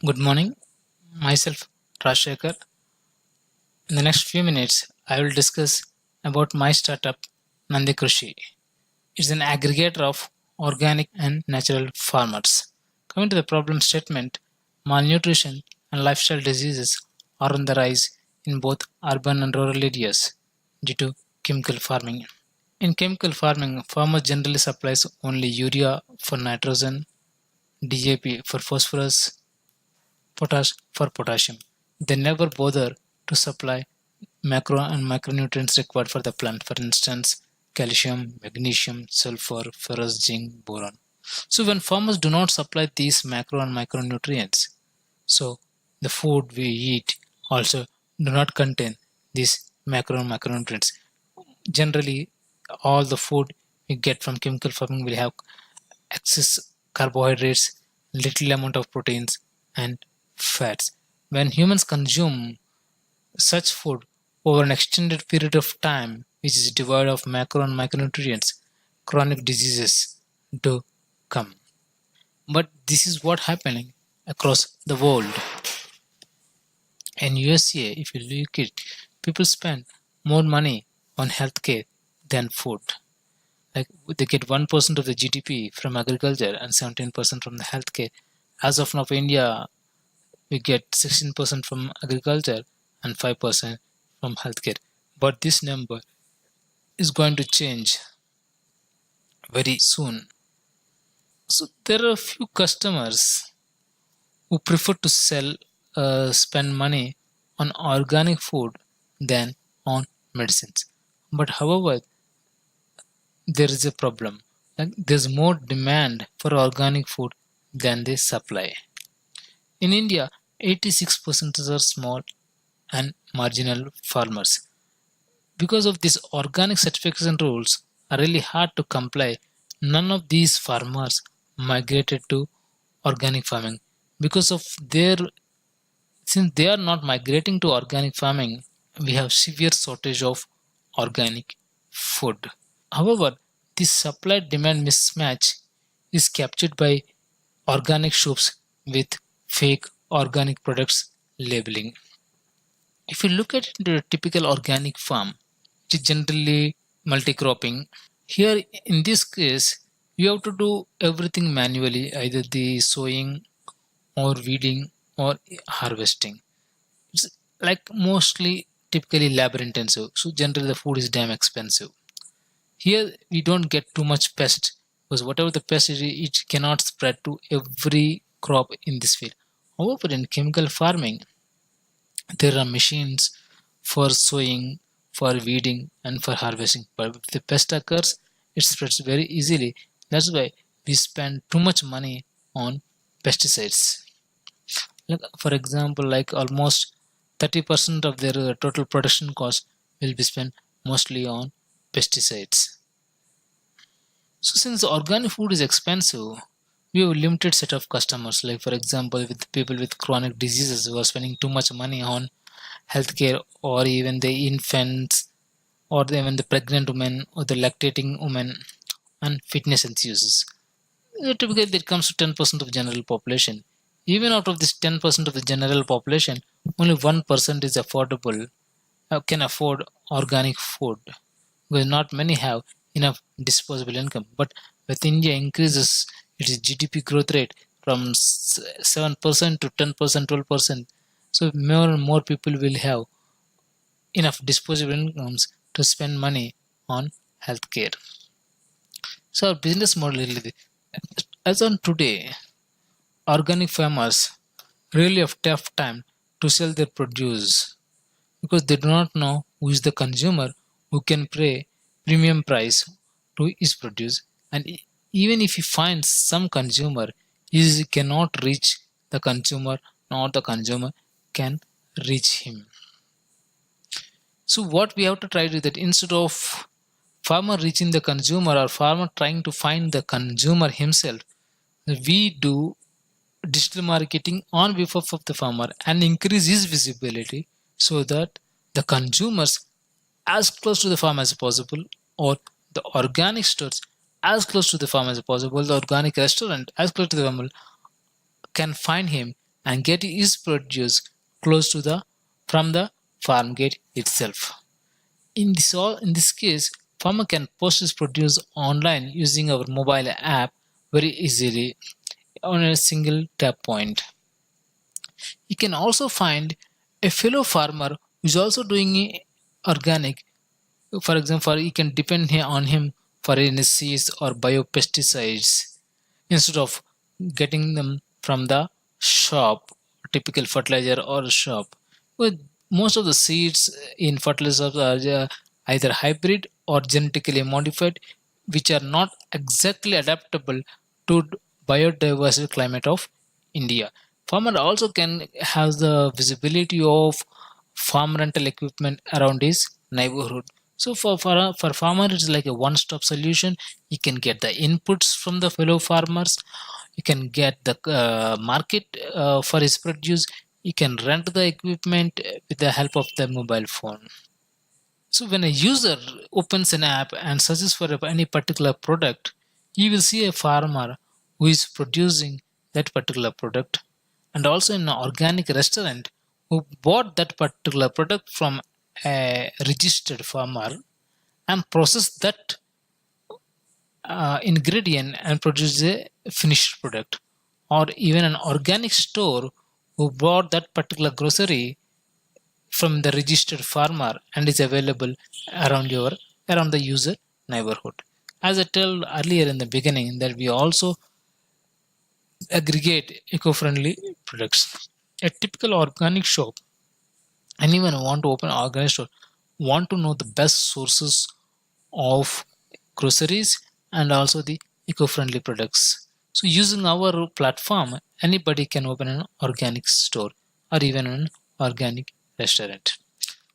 Good morning, myself Rajshekhar. In the next few minutes, I will discuss about my startup Nandi Krushi. It's an aggregator of organic and natural farmers. Coming to the problem statement, malnutrition and lifestyle diseases are on the rise in both urban and rural areas due to chemical farming. In chemical farming, farmers generally supplies only urea for nitrogen, DAP for phosphorus, potash for potassium. They never bother to supply macro and micronutrients required for the plant, for instance, calcium, magnesium, sulfur, ferrous, zinc, boron. So when farmers do not supply these macro and micronutrients, so the food we eat also do not contain these macro and micronutrients. Generally, all the food we get from chemical farming will have excess carbohydrates, little amount of proteins, and fats. When humans consume such food over an extended period of time, which is devoid of macro and micronutrients, chronic diseases do come. But this is what happening across the world. In USA, if you look at it, people spend more money on healthcare than food. Like they get 1% of the GDP from agriculture and 17% from the healthcare. As of now, India, we get 16% from agriculture and 5% from healthcare. But this number is going to change very soon. So there are a few customers who prefer to spend money on organic food than on medicines. But however, there is a problem. Like there's more demand for organic food than the supply. In India, 86% are small and marginal farmers. Because of these organic certification rules are really hard to comply, none of these farmers migrated to organic farming. Because of their since they are not migrating to organic farming, we have severe shortage of organic food. However, this supply demand mismatch is captured by organic shops with fake organic products labeling. If you look at the typical organic farm, which is generally multi-cropping, here in this case, you have to do everything manually, either the sowing or weeding or harvesting. It's like mostly typically labor intensive, so generally the food is damn expensive. Here we don't get too much pest because whatever the pest is, it cannot spread to every crop in this field. However, in chemical farming, there are machines for sowing, for weeding, and for harvesting. But if the pest occurs, it spreads very easily. That's why we spend too much money on pesticides. Like for example, like almost 30% of their total production cost will be spent mostly on pesticides. So since organic food is expensive, we have a limited set of customers. Like for example, with people with chronic diseases who are spending too much money on healthcare, or even the infants, or even the pregnant women, or the lactating women, and fitness enthusiasts. Typically, that comes to 10% of general population. Even out of this 10% of the general population, only 1% is affordable, can afford organic food, because not many have enough disposable income. But with India increases its GDP growth rate from 7% to 10%, 12%, so more and more people will have enough disposable incomes to spend money on healthcare. So our business model is as on today, organic farmers really have tough time to sell their produce because they do not know who is the consumer who can pay premium price to his produce, and even if he finds some consumer, he cannot reach the consumer, nor the consumer can reach him. So what we have to try to do that instead of farmer reaching the consumer or farmer trying to find the consumer himself, we do digital marketing on behalf of the farmer and increase his visibility so that the consumers as close to the farm as possible, or the organic stores as close to the farm as possible, the organic restaurant as close to the farmer can find him and gate is produced close to the from the farm gate itself. In this case, farmer can post his produce online using our mobile app very easily on a single tap point. You can also find a fellow farmer who is also doing organic. For example, you can depend on him for any seeds or biopesticides instead of getting them from the shop, typical fertilizer or shop. With most of the seeds in fertilizers are either hybrid or genetically modified, which are not exactly adaptable to biodiversity climate of India. Farmer also can have the visibility of farm rental equipment around his neighborhood. So for farmer, it's like a one-stop solution. You can get the inputs from the fellow farmers. You can get the market for his produce. You can rent the equipment with the help of the mobile phone. So when a user opens an app and searches for any particular product, he will see a farmer who is producing that particular product, and also an organic restaurant who bought that particular product from a registered farmer and processed that ingredient and produce a finished product, or even an organic store who bought that particular grocery from the registered farmer and is available around the user neighborhood. As I told earlier in the beginning, that we also aggregate eco-friendly products. A typical organic shop, anyone who want to open an organic store, want to know the best sources of groceries and also the eco-friendly products. So using our platform, anybody can open an organic store or even an organic restaurant.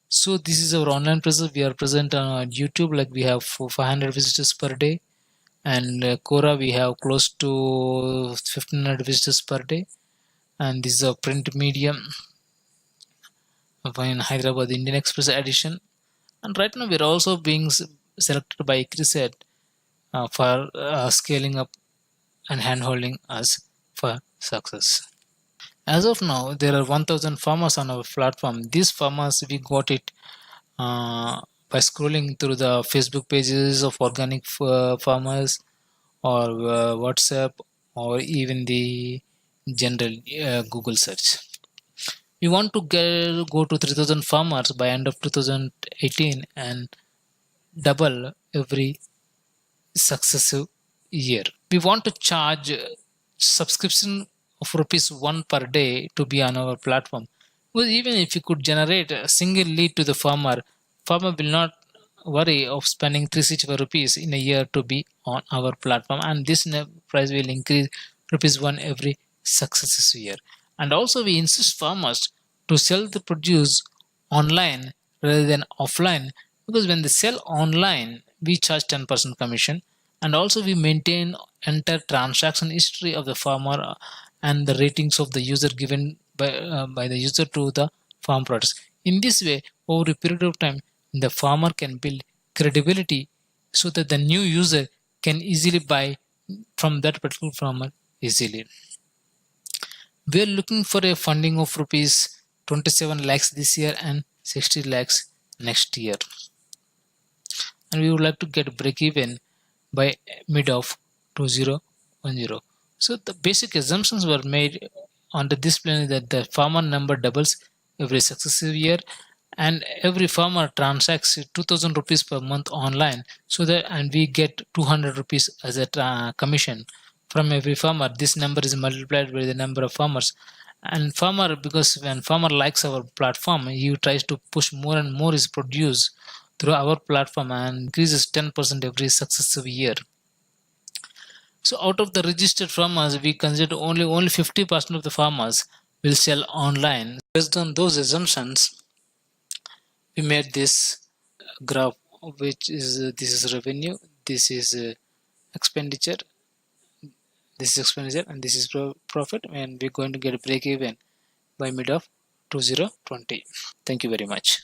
So this is our online presence. We are present on YouTube, like we have 500 visitors per day, and Quora we have close to 1500 visitors per day. And this is a print medium in Hyderabad Indian Express edition. And right now we're also being selected by ICRISAT for scaling up and handholding us for success. As of now, there are 1000 farmers on our platform. These farmers, we got it by scrolling through the Facebook pages of organic farmers, or WhatsApp, or even the general Google search. We want to go to 3000 farmers by end of 2018 and double every successive year. We want to charge subscription of rupees 1 per day to be on our platform. Well, even if you could generate a single lead to the farmer will not worry of spending 365 rupees in a year to be on our platform, and this price will increase rupees 1 every successive year. And also we insist farmers to sell the produce online rather than offline, because when they sell online we charge 10% commission, and also we maintain entire transaction history of the farmer and the ratings of the user given by the user to the farm products. In this way, over a period of time, the farmer can build credibility so that the new user can easily buy from that particular farmer easily. We are looking for a funding of rupees 27 lakhs this year and 60 lakhs next year, and we would like to get break even by mid of 2010. So the basic assumptions were made under this plan that the farmer number doubles every successive year, and every farmer transacts 2000 rupees per month online, so that and we get 200 rupees as a commission from every farmer. This number is multiplied by the number of farmers, and farmer, because when farmer likes our platform, he tries to push more and more his produce through our platform and increases 10% every successive year. So out of the registered farmers, we consider only 50% of the farmers will sell online. Based on those assumptions, we made this graph, which is this is revenue, this is expenditure, and this is profit, and we're going to get a break even by mid of 2020. Thank you very much.